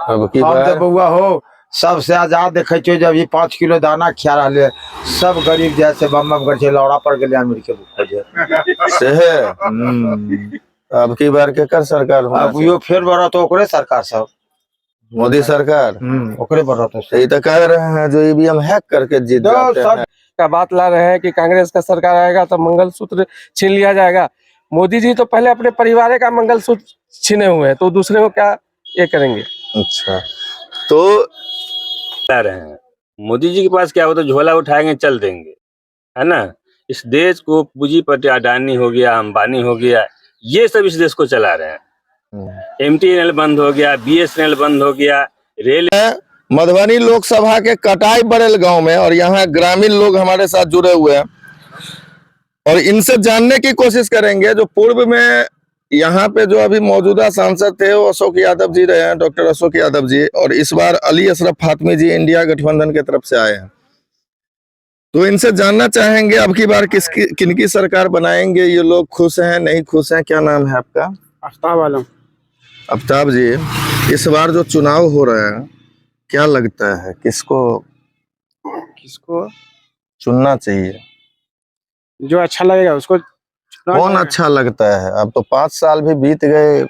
अब की हम बार तो बउआ हो सबसे आजाद देखे छो जब ये 5 किलो दाना खिया रहा सब गरीब जैसे बम कर लौड़ा पड़ गए अमीर के खोजे से है। हम्म। अब की बार केकर सरकार होना अब यो फिर बढ़ा तो ओकरे सरकार सब मोदी सरकार ओकरे बढ़ा तो ये तो कह रहे हैं जो ईवीएम हैक करके जीत जाते हैं। का बात ला रहे हैं कि कांग्रेस का सरकार आएगा तो मंगलसूत्र छीन लिया जाएगा। मोदी जी तो पहले अपने परिवार का मंगलसूत्र छीने हुए हैं, तो दूसरे को क्या ये करेंगे। अच्छा तो ला रहे हैं मोदी जी के पास क्या हो तो झोला उठाएंगे चल देंगे, है ना। इस देश को पूंजीपति अडानी हो गया, अंबानी हो गया, ये सब इस देश को चला रहे हैं। MTNL बंद हो गया, BSNL बंद हो गया, रेल। मधुबनी लोकसभा के कटाई बरेल गांव में और यहाँ ग्रामीण लोग हमारे साथ जुड़े हुए हैं और इनसे जानने की कोशिश करेंगे। जो पूर्व में यहाँ पे जो अभी मौजूदा सांसद थे वो अशोक यादव जी रहे हैं, डॉक्टर अशोक यादव जी, और इस बार अली अशरफ फातमी जी इंडिया गठबंधन की तरफ से आए हैं। तो इनसे जानना चाहेंगे अब की बार किनकी सरकार बनाएंगे, ये लोग खुश हैं नहीं खुश हैं। क्या नाम है आपका? आफ्ताब आलम। आफ्ताब जी, इस बार जो चुनाव हो रहा है क्या लगता है किसको चुनना चाहिए? जो अच्छा लगेगा उसको। कौन अच्छा लगता है? अब तो 5 साल भी बीत गए,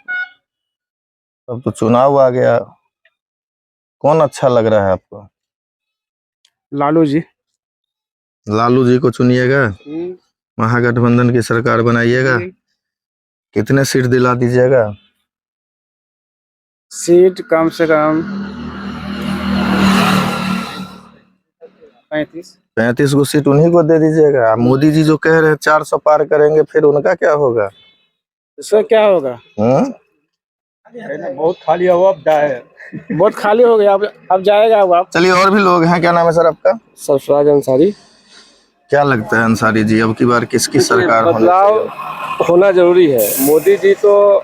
अब तो चुनाव आ गया, कौन अच्छा लग रहा है आपको? लालू जी। लालू जी को चुनिएगा, महागठबंधन की सरकार बनाइएगा। कितने सीट दिला दीजिएगा? सीट कम से कम 35 को सीट उन्हीं को दे दीजिएगा। मोदी जी जो कह रहे हैं 400 पार करेंगे, फिर उनका क्या होगा? इसका क्या होगा? बहुत खाली हवा है बहुत खाली हो गया, अब जाएगा अब। चलिए और भी लोग हैं। क्या नाम है सर आपका? सरफराज अंसारी। क्या लगता है अंसारी जी अब की बार किसकी सरकार बदलाव होना जरूरी है। मोदी जी तो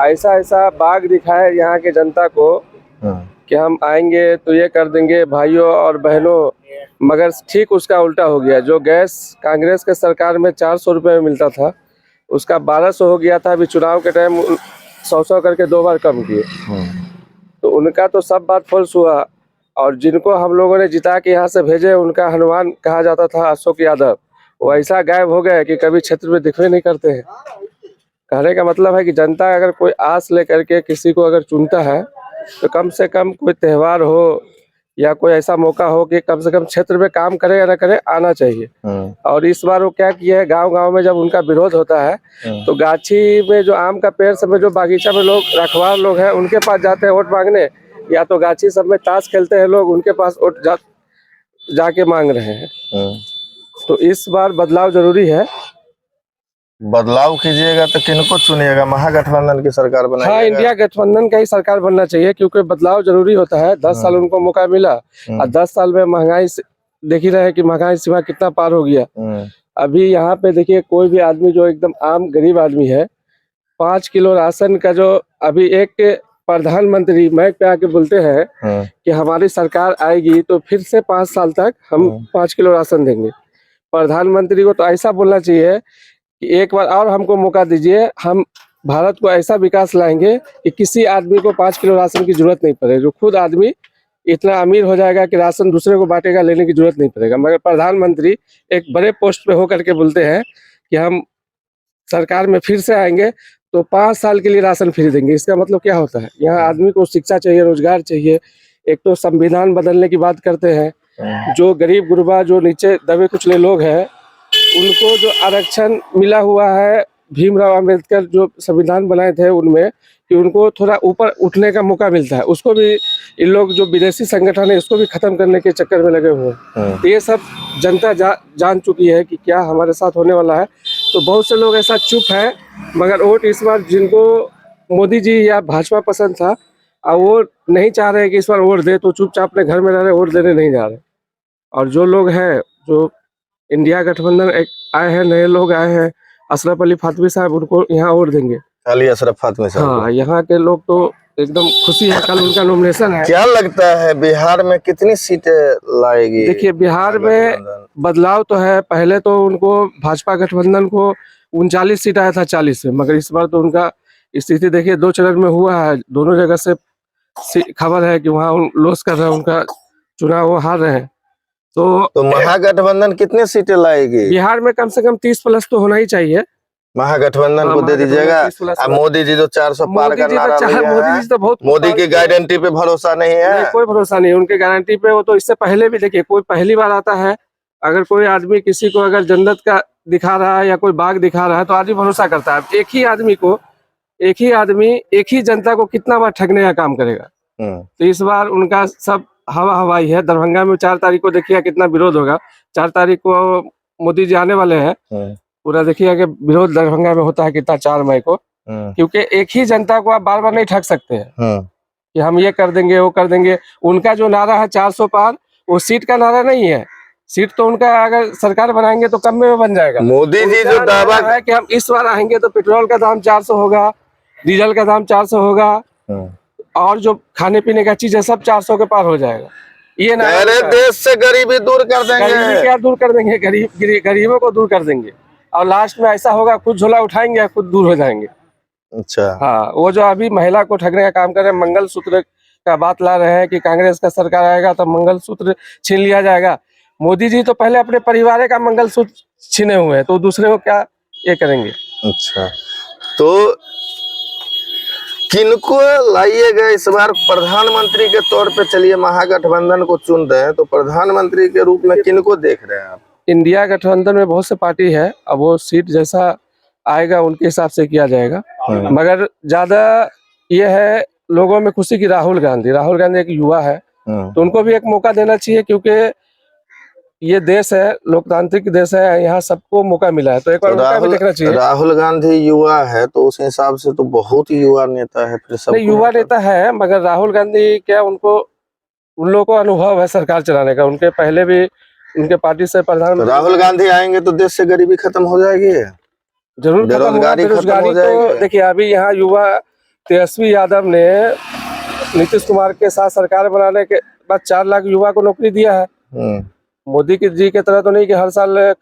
ऐसा बाग दिखाए यहाँ के जनता को कि हम आएंगे तो ये कर देंगे भाइयों और बहनों, मगर ठीक उसका उल्टा हो गया। जो गैस कांग्रेस के सरकार में 400 रुपये में मिलता था, उसका 1200 हो गया था। अभी चुनाव के टाइम 100 करके 2 बार कम किए। तो उनका तो सब बात फॉल्स हुआ। और जिनको हम लोगों ने जिता के यहाँ से भेजे, उनका हनुमान कहा जाता था अशोक यादव, वो ऐसा गायब हो गए कि कभी क्षेत्र में दिखने नहीं करते हैं। कहने का मतलब है कि जनता अगर कोई आस लेकर के किसी को अगर चुनता है तो कम से कम कोई त्यौहार हो या कोई ऐसा मौका हो कि कम से कम क्षेत्र में काम करे या न करे, आना चाहिए। और इस बार वो क्या किया है, गांव-गांव में जब उनका विरोध होता है तो गाछी में जो आम का पेड़ सब में जो बागीचा में लोग रखवार लोग हैं, उनके पास जाते हैं वोट मांगने, या तो गाछी सब में ताश खेलते हैं लोग, उनके पास वोट जाके मांग रहे हैं। तो इस बार बदलाव जरूरी है। बदलाव कीजिएगा तो किनको चुनिएगा? महागठबंधन की सरकार बनाइएगा? हाँ, इंडिया गठबंधन का ही सरकार बनना चाहिए, क्योंकि बदलाव जरूरी होता है। 10 साल उनको मौका मिला और 10 साल में महंगाई देख ही रहे हैं कि महंगाई सीमा कितना पार हो गया। अभी यहाँ पे देखिए, कोई भी आदमी जो एकदम आम गरीब आदमी है, 5 किलो राशन का जो अभी एक प्रधानमंत्री माइक पे आके बोलते हैं कि हमारी सरकार आएगी तो फिर से 5 साल तक हम 5 किलो राशन देंगे। प्रधानमंत्री को तो ऐसा बोलना चाहिए कि एक बार और हमको मौका दीजिए, हम भारत को ऐसा विकास लाएंगे कि किसी आदमी को 5 किलो राशन की जरूरत नहीं पड़े। जो खुद आदमी इतना अमीर हो जाएगा कि राशन दूसरे को बांटेगा, लेने की जरूरत नहीं पड़ेगा। मगर प्रधानमंत्री एक बड़े पोस्ट पे होकर के बोलते हैं कि हम सरकार में फिर से आएंगे तो 5 साल के लिए राशन फ्री देंगे। इसका मतलब क्या होता है? यहाँ आदमी को शिक्षा चाहिए, रोजगार चाहिए। एक तो संविधान बदलने की बात करते हैं। जो गरीब गुरबा, जो नीचे दबे कुचले लोग हैं, उनको जो आरक्षण मिला हुआ है, भीमराव अंबेडकर जो संविधान बनाए थे उनमें, कि उनको थोड़ा ऊपर उठने का मौका मिलता है, उसको भी इन लोग जो विदेशी संगठन है इसको भी खत्म करने के चक्कर में लगे हुए हैं। तो ये सब जनता जान चुकी है कि क्या हमारे साथ होने वाला है। तो बहुत से लोग ऐसा चुप है, मगर वोट इस बार जिनको मोदी जी या भाजपा पसंद था, और वो नहीं चाह रहे कि इस बार वोट दे, तो चुपचाप अपने घर में रह रहे, वोट देने नहीं जा रहे। और जो लोग हैं, जो इंडिया गठबंधन आए हैं, नए लोग आए हैं, अशरफ अली फातमी साहब, उनको यहाँ वोट देंगे। अली अशरफ फातमी साहब? हाँ, यहाँ के लोग तो एकदम खुशी है, कल उनका नॉमिनेशन है। क्या लगता है बिहार में कितनी सीटें लाएगी? देखिए, बिहार में बदलाव तो है। पहले तो उनको भाजपा गठबंधन को 39 सीट आया था 40 में, मगर इस बार तो उनका स्थिति देखिए 2 चरण में हुआ है, दोनों जगह से खबर है कि वहाँ लॉस कर रहे हैं, उनका चुनाव वो हार रहे हैं। तो महागठबंधन कितने सीटें लाएगी? बिहार में कम से कम 30+ तो होना ही चाहिए। महागठबंधन हाँ, को दे दीजिएगा। महागठबंधन 30+ अब मोदी जी जो 400 पार का नारा लिए मोदी हैं, जी तो बहुत मोदी की गारंटी पे भरोसा नहीं है। नहीं, कोई भरोसा नहीं उनके गारंटी पे। वो तो इससे पहले भी देखिए, कोई पहली बार आता है, अगर कोई आदमी किसी को अगर जन्नत का दिखा रहा है या कोई बाग दिखा रहा है तो आदमी भरोसा करता है। एक ही आदमी एक ही जनता को कितना बार ठगने का काम करेगा। तो इस बार उनका सब हवा हवाई है। दरभंगा में 4 तारीख को देखिए कितना विरोध होगा। 4 तारीख को मोदी जी आने वाले हैं। पूरा देखिएगा कि विरोध दरभंगा में होता है कितना, 4 मई को। क्योंकि एक ही जनता को आप बार बार नहीं ठग सकते हैं कि हम ये कर देंगे वो कर देंगे। उनका जो नारा है 400 पार, वो सीट का नारा नहीं है। सीट तो उनका अगर सरकार बनाएंगे तो कम में बन जाएगा। मोदी जी जो दावा है कि हम इस बार आएंगे तो पेट्रोल का दाम 400 होगा, डीजल का दाम 400 होगा, और जो खाने पीने का चीज है सब 400 के पार हो जाएगा। ये ना देश से गरीबी दूर कर देंगे। गरीबी क्या दूर कर देंगे, गरीबों को दूर कर देंगे। और लास्ट में ऐसा होगा, खुद झोला उठाएंगे, खुद दूर हो जाएंगे। अच्छा, हाँ, वो जो अभी महिला को ठगने का काम कर रहे हैं, मंगलसूत्र का बात ला रहे हैं कि कांग्रेस का सरकार आएगा तो मंगलसूत्र छीन लिया जाएगा। मोदी जी तो पहले अपने परिवार का मंगलसूत्र छीने हुए हैं, तो दूसरे को क्या ये करेंगे। अच्छा, तो किनको लाइएगा इस बार प्रधानमंत्री के तौर पे? चलिए महागठबंधन को चुन रहे हैं, तो प्रधानमंत्री के रूप में किनको देख रहे हैं आप? इंडिया गठबंधन में बहुत से पार्टी है, अब वो सीट जैसा आएगा उनके हिसाब से किया जाएगा। मगर ज्यादा ये है लोगों में खुशी की राहुल गांधी एक युवा है, तो उनको भी एक मौका देना चाहिए। क्योंकि ये देश है, लोकतांत्रिक देश है, यहाँ सबको मौका मिला है, तो एक बार उनका भी देखना चाहिए। राहुल गांधी युवा है तो उस हिसाब से तो बहुत युवा नेता है। फिर सब युवा नेता है, मगर राहुल गांधी क्या, उन लोगों को अनुभव है सरकार चलाने का। उनके पहले भी उनके पार्टी से प्रधानमंत्री। राहुल गांधी आएंगे तो देश से गरीबी खत्म हो जाएगी, जरूर बेरोजगारी खत्म हो जाएगी। तो देखिए अभी यहाँ युवा तेजस्वी यादव ने नीतीश कुमार के साथ सरकार बनाने के बाद 4 लाख युवा को नौकरी दिया है। मोदी जी के तरह तो नहीं कि हर साल 1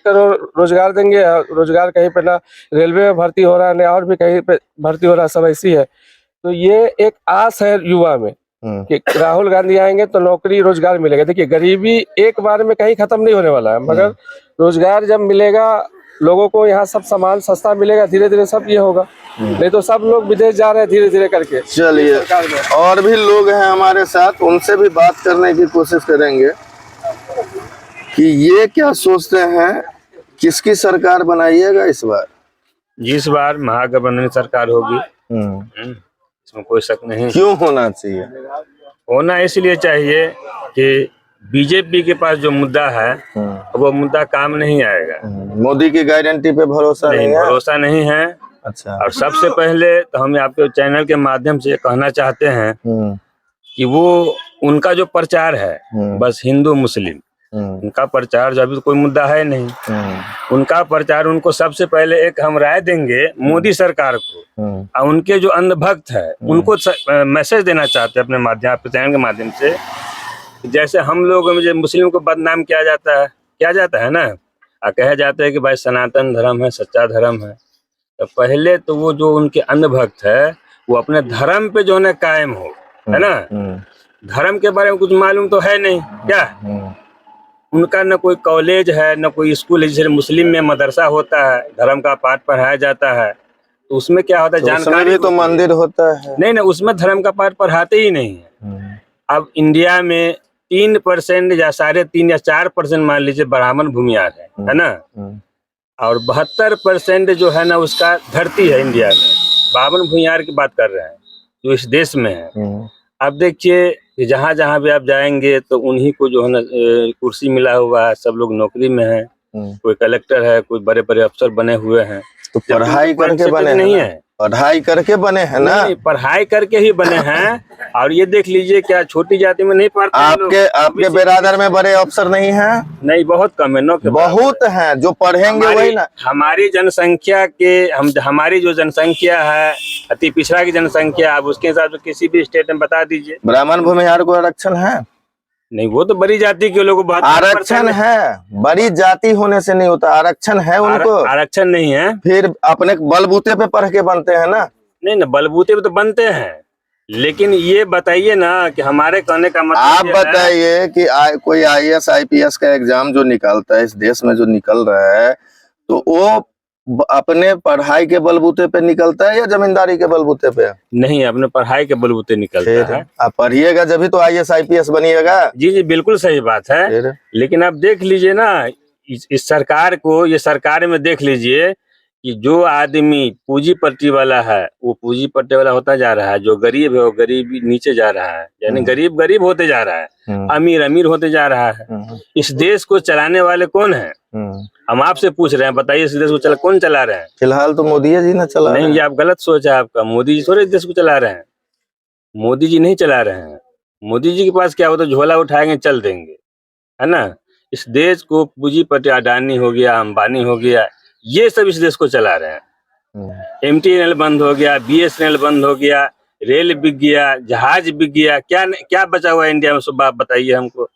करोड़ रोजगार देंगे। रोजगार कहीं पे ना रेलवे में भर्ती हो रहा है, ना और भी कहीं पे भर्ती हो रहा है, सब ऐसी है। तो ये एक आस है युवा में कि राहुल गांधी आएंगे तो नौकरी रोजगार मिलेगा। देखिए गरीबी एक बार में कहीं खत्म नहीं होने वाला है, मगर रोजगार जब मिलेगा लोगों को, यहाँ सब सामान सस्ता मिलेगा, धीरे धीरे सब ये होगा। नहीं तो सब लोग विदेश जा रहे हैं धीरे धीरे करके। चलिए, और भी लोग हैं हमारे साथ, उनसे भी बात करने की कोशिश करेंगे कि ये क्या सोचते हैं, किसकी सरकार बनाइएगा इस बार? जिस बार महागठबंधन सरकार होगी, इसमें कोई शक नहीं। क्यों होना चाहिए? होना इसलिए चाहिए कि बीजेपी के पास जो मुद्दा है वो मुद्दा काम नहीं आएगा। मोदी की गारंटी पे भरोसा नहीं है। भरोसा नहीं है। अच्छा, और सबसे पहले तो हम आपके चैनल के माध्यम से कहना चाहते हैं कि वो उनका जो प्रचार है बस हिंदू मुस्लिम, उनका प्रचार, जब कोई मुद्दा है नहीं, उनका प्रचार, उनको सबसे पहले एक हम राय देंगे मोदी सरकार को, और उनके जो अंधभक्त है उनको मैसेज देना चाहते हैं अपने माध्यम, आपके चैनल के माध्यम से। जैसे हम लोग मुस्लिम को बदनाम किया जाता है ना, कहा जाता है कि भाई सनातन धर्म है, सच्चा धर्म है। तो पहले तो वो जो उनके अंधभक्त है वो अपने धर्म पे जो है कायम हो, है ना। धर्म के बारे में कुछ मालूम तो है नहीं क्या, उनका न कोई कॉलेज है न कोई स्कूल है। जैसे मुस्लिम में मदरसा होता है, धर्म का पाठ पढ़ाया जाता है, तो उसमें क्या होता है, जानकारी तो मंदिर होता है। नहीं, उसमें धर्म का पाठ पढ़ाते ही नहीं है। अब इंडिया में 3% या 3.5% या 4% मान लीजिए ब्राह्मण भूमियार है ना, और 72% जो है ना उसका धरती है इंडिया में। ब्राह्मण भूमियार की बात कर रहे हैं जो इस देश में है। अब देखिए कि जहाँ जहाँ भी आप जाएंगे तो उन्हीं को जो है ना कुर्सी मिला हुआ है, सब लोग नौकरी में है, कोई कलेक्टर है, कोई बड़े बड़े अफसर बने हुए हैं। तो पढ़ाई करके बने नहीं है, पढ़ाई करके बने हैं ना, पढ़ाई करके ही बने हैं। और ये देख लीजिए क्या छोटी जाति में नहीं पढ़ते आपके बिरादर में बड़े अफसर नहीं हैं? नहीं, बहुत कम है। बहुत हैं जो पढ़ेंगे वही ना। हमारी जनसंख्या के हमारी जो जनसंख्या है, अति पिछड़ा की जनसंख्या, अब उसके हिसाब से किसी भी स्टेट में बता दीजिए। ब्राह्मण भूमिहार को आरक्षण है? नहीं, वो तो बड़ी जाति के लोगों आरक्षण है, बड़ी जाति होने से नहीं होता, आरक्षण है उनको। आरक्षण नहीं है, फिर अपने बलबूते पे पढ़ के बनते हैं ना। नहीं, बलबूते पे तो बनते हैं, लेकिन ये बताइए ना कि हमारे कहने का मतलब आप ये है- बताइए कि कोई IAS IPS का एग्जाम जो निकालता है इस देश में, जो निकल रहा है, तो वो अपने पढ़ाई के बलबूते पे निकलता है या जमींदारी के बलबूते पे? नहीं, अपने पढ़ाई के बलबूते निकलता फिर है। आप पढ़िएगा जब भी तो IAS IPS बनिएगा। जी जी, बिल्कुल सही बात है। फिर लेकिन आप देख लीजिए ना, इस सरकार को, ये सरकार में देख लीजिए कि जो आदमी पूंजीपति वाला है वो पूंजीपति वाला होता जा रहा है, जो गरीब है वो गरीब नीचे जा रहा है, यानी गरीब गरीब होते जा रहा है, अमीर अमीर होते जा रहा है। इस देश को चलाने वाले कौन है? हम आपसे पूछ रहे हैं, बताइए इस देश को कौन चला रहे हैं? फिलहाल तो मोदी जी ने चला नहीं, ये आप गलत सोच है आपका। मोदी जी थोड़े इस देश को चला रहे हैं, मोदी जी नहीं चला रहे हैं। मोदी जी के पास क्या होता है, झोला उठाएंगे चल देंगे, है ना। इस देश को पूंजीपति अडानी हो गया, अंबानी हो गया, ये सब इस देश को चला रहे हैं। MTNL बंद हो गया, BSNL बंद हो गया, रेल बिक गया, जहाज बिक गया, क्या बचा हुआ है इंडिया में? सब आप बताइए हमको।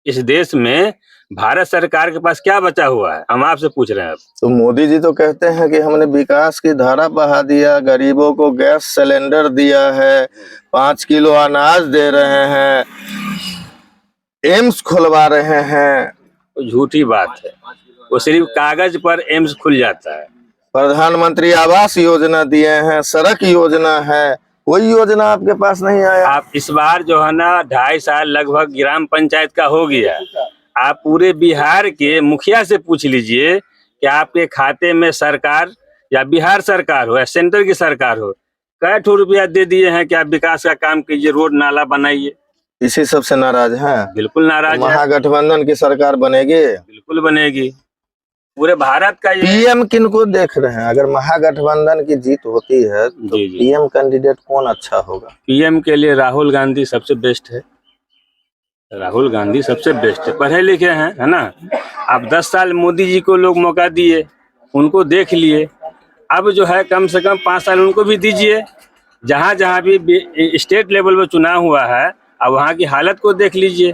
इस देश में भारत सरकार के पास क्या बचा हुआ है, हम आपसे पूछ रहे हैं। तो मोदी जी तो कहते हैं कि हमने विकास की धारा बहा दिया, गरीबों को गैस सिलेंडर दिया है, 5 किलो अनाज दे रहे हैं, एम्स खुलवा रहे हैं। तो झूठी बात है, वो सिर्फ कागज पर एम्स खुल जाता है। प्रधानमंत्री आवास योजना दिए हैं, सड़क योजना है, कोई योजना आपके पास नहीं आया। आप इस बार जो है ना 2.5 साल लगभग ग्राम पंचायत का हो गया। आप पूरे बिहार के मुखिया से पूछ लीजिए कि आपके खाते में सरकार या बिहार सरकार हो या सेंटर की सरकार हो, कै ठो रुपया दे दिए हैं कि आप विकास का काम कीजिए, रोड नाला बनाइए? इसी सबसे नाराज हैं। बिल्कुल नाराज है। महागठबंधन की सरकार बनेगी, बिल्कुल बनेगी। पूरे भारत का ये PM किनको देख रहे हैं? अगर महागठबंधन की जीत होती है तो जी जी, PM कैंडिडेट कौन अच्छा होगा? PM के लिए राहुल गांधी सबसे बेस्ट है। राहुल गांधी सबसे बेस्ट है, पढ़े लिखे हैं, है ना। अब 10 साल मोदी जी को लोग मौका दिए, उनको देख लिए। अब जो है कम से कम 5 साल उनको भी दीजिए। जहाँ जहाँ भी स्टेट लेवल पे चुनाव हुआ है, अब वहाँ की हालत को देख लीजिए।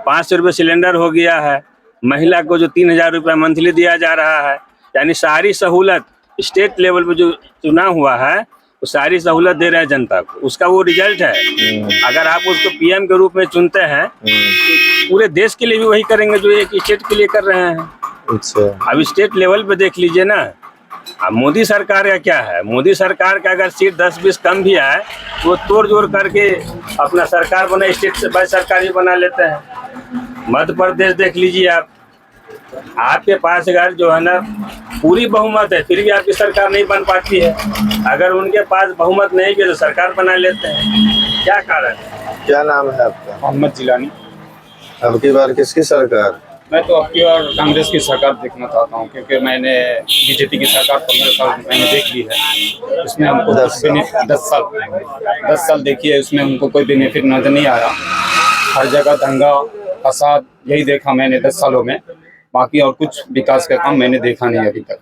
500 रुपये सिलेंडर हो गया है, महिला को जो 3000 रुपये मंथली दिया जा रहा है, यानी सारी सहूलत स्टेट लेवल पे जो चुनाव हुआ है वो सारी सहूलत दे रहे हैं जनता को। उसका वो रिजल्ट है। अगर आप उसको PM के रूप में चुनते हैं तो पूरे देश के लिए भी वही करेंगे जो एक स्टेट के लिए कर रहे हैं। अच्छा, अब स्टेट लेवल पे देख लीजिए ना। अब मोदी सरकार का क्या है, मोदी सरकार का अगर सीट 10-20 कम भी आए वो तोड़ जोड़ करके अपना सरकार बना, स्टेट से बड़ी सरकार भी बना लेते हैं। मध्य प्रदेश देख लीजिए आप, आपके पास अगर जो है ना पूरी बहुमत है फिर भी आपकी सरकार नहीं बन पाती है। अगर उनके पास बहुमत नहीं भी तो सरकार बना लेते हैं। क्या कारण है? क्या नाम है आपका? मोहम्मद जिलानी। अब की बार किसकी सरकार? मैं तो अब की बार कांग्रेस की सरकार देखना चाहता हूँ, क्योंकि मैंने बीजेपी की सरकार 15 साल मैंने देख ली है। उसमें हमको 10 साल देखी है, उसमें हमको कोई बेनिफिट नजर नहीं आया। हर जगह दंगा फसाद यही देखा मैंने 10 सालों में। बाकी और कुछ विकास का काम मैंने देखा नहीं अभी तक।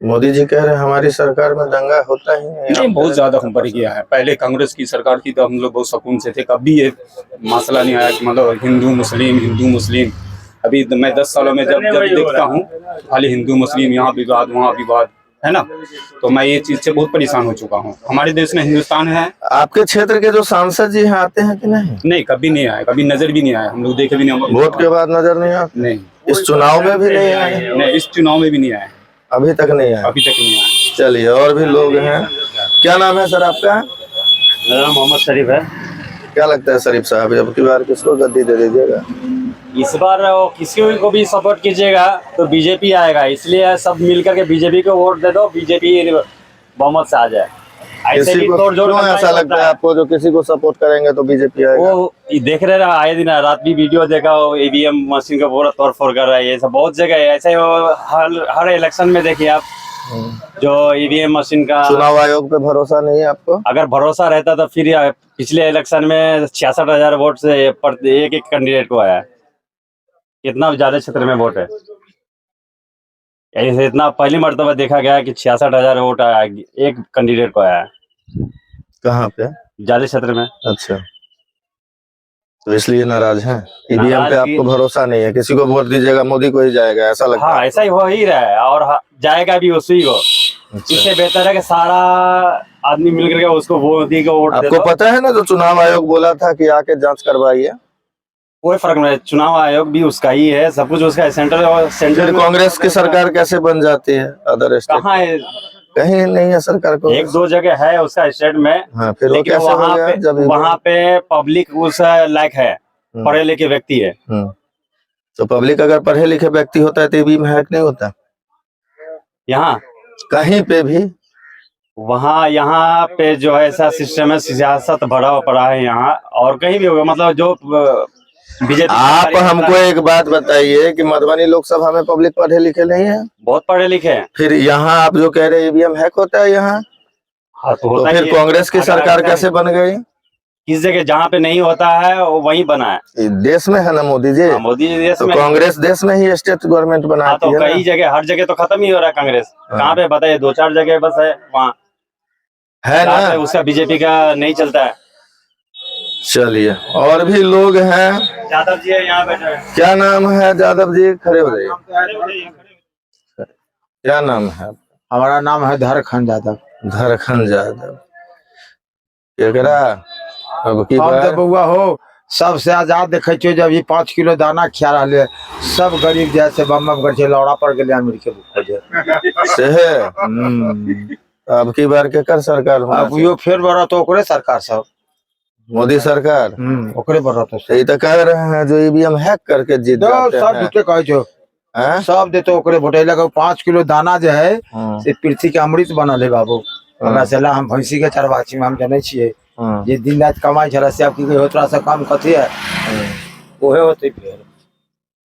मोदी जी कह रहे हैं हमारी सरकार में दंगा होता ही नहीं, बहुत ज्यादा हम बढ़ गया है। पहले कांग्रेस की सरकार थी तो हम लोग बहुत सुकून से थे, कभी ये मसला नहीं आया कि मतलब हिंदू मुस्लिम। अभी मैं 10 सालों में जब देखता हूँ खाली हिंदू मुस्लिम, यहाँ विवाद वहाँ विवाद, है ना। तो मैं ये चीज से बहुत परेशान हो चुका हूँ। हमारे देश में हिंदुस्तान है। आपके क्षेत्र के जो सांसद जी हैं आते हैं कि नहीं? नहीं, कभी नहीं आए, कभी नजर भी नहीं आया, हम लोग देखे भी नहीं। वोट के बाद नजर नहीं आते? नहीं, इस चुनाव में भी नहीं आए? नहीं, इस चुनाव में भी नहीं आए, अभी तक नहीं आए? अभी तक नहीं आए। चलिए, और भी लोग हैं। क्या नाम है सर आपका? मेरा नाम मोहम्मद शरीफ है। क्या लगता है शरीफ साहब, अब की बार किसको गद्दी दे दीजिएगा? इस बार किसी को भी सपोर्ट कीजिएगा तो बीजेपी आएगा, इसलिए सब मिलकर के बीजेपी को वोट दे दो, बीजेपी बहुमत से आ जाए। ऐसे किसी भी को तोड़-जोड़ क्यों करना ही ऐसा लगता होता है आपको, जो किसी को सपोर्ट करेंगे तो बीजेपी आएगा? वो देख रहे ना, आए दिन रात भी वीडियो देखा, EVM मशीन का पूरा तोड़ फोड़ कर रहा है। ये सब बहुत जगह है ऐसे, हर इलेक्शन में देखिए आप, जो EVM मशीन का। चुनाव आयोग पे भरोसा नहीं है आपको? अगर भरोसा रहता तो फिर पिछले इलेक्शन में 66,000 वोट से एक कैंडिडेट को आया। कितना ज्यादा क्षेत्र में वोट है, ऐसे इतना पहली मर्तबा देखा गया कि 66,000 वोट आया, एक कैंडिडेट को आया। कहाँ पे? ज्यादा क्षेत्र में। अच्छा, तो इसलिए नाराज हैं? EVM नाराज पे आपको भरोसा नहीं है, किसी को वोट दीजिएगा मोदी को ही जाएगा, ऐसा लगता हाँ, है? ऐसा ही हो ही रहा है और जाएगा भी उसी को। अच्छा। इससे बेहतर है कि सारा आदमी मिल करके उसको मोदी को वोट दे आपको दो। पता है ना जो चुनाव आयोग बोला था कि आके जांच करवाइए, कोई फर्क नहीं, चुनाव आयोग भी उसका ही है, सब कुछ उसका है। सेंट्रल और सेंट्रल फिर में कांग्रेस की सरकार कैसे बन जाती है अदर स्टेट? कहाँ है? कहीं नहीं है सरकार को। एक दो जगह है उसका स्टेट में, हाँ, फिर वो लेकिन कैसे हो वहाँ गया पे जब वहाँ पे पब्लिक उस लायक है, पढ़े लिखे व्यक्ति है। तो पब्लिक अगर पढ़े लिखे व्यक्ति होता है तो ईवीएम हैक नहीं होता यहाँ कहीं पे भी। वहाँ यहाँ पे जो है ऐसा सिस्टम है, सियासत भरा पड़ा है यहाँ, और कहीं भी होगा। मतलब जो बीजेपी आप हमको एक बात बताइए कि मधुबनी लोकसभा में पब्लिक पढ़े लिखे नहीं है, बहुत पढ़े लिखे हैं। फिर यहाँ आप जो कह रहे हैं ईवीएम हैक होता है यहाँ, हाँ, तो तो होता ही फिर है। कांग्रेस की अगर सरकार ऐसा कैसे बन गई? किस जगह जहाँ पे नहीं होता है वो वहीं बना है। ये देश में है ना मोदी जी, हाँ, मोदी जी देश तो में। कांग्रेस देश में ही स्टेट गवर्नमेंट हाँ, बनाती तो है कई ना। जगह, हर जगह तो खत्म ही हो रहा है कांग्रेस। कहाँ पे बताइए, 2-4 जगह बस है वहाँ, है जहाँ पे ना। उसका बीजेपी का नहीं चलता है। चलिए, और भी लोग हैं। यादव जी है यहाँ बैठे हैं। क्या नाम है यादव जी? खड़े हो जाइए। क्या नाम है? हमारा नाम है धरखंड यादव। धरखंड यादव। केकरा अब की हम बार जब बउआ हो सबसे आजाद देखे छियै, जब ये 5 किलो दाना खिया रहा, सब गरीब जैसे बम कर छै, लौड़ा पर गेले अमीर के खोजे। से है। अब की बार केकर सरकार होना अब यो फिर बढ़ा तो ओकरे सरकार सब, मोदी सरकार? ओकरे बढ़ा तो तो ये तो कह रहे हैं जो ईवीएम हैक करके जीत जाते सब हैं। झूठे कहे छो, हैं? सब देते ओकरे वोटे लगे। 5 किलो दाना जो है से पृथ्वी के अमृत बनल है बाबू। हमरा से ला हम भैंसी के चरवाची में हम जाने छियै, जे दिन रात कमाई छला से अब की कहियो तोरा से काम कथी है, ओहे होते फिर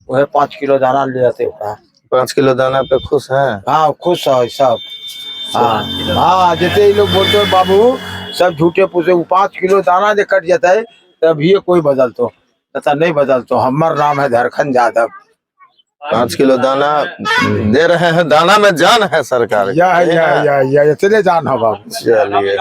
ओहे 5 किलो दाना ले जाते ओकरा। 5 किलो दाना पे खुश है? हाँ, खुश है सब। हाँ, जैसे ये लोग बोलते हैं बाबू सब झूठे पूछे, 5 किलो दाना जो कट जाता है तभी कोई बदलतो, तथा नहीं बदलतो। हमार नाम है धरखंड यादव। 5 किलो दाना दे रहे हैं, दाना में जान है सरकार की। या इतने जान हो बाबू। चलिए।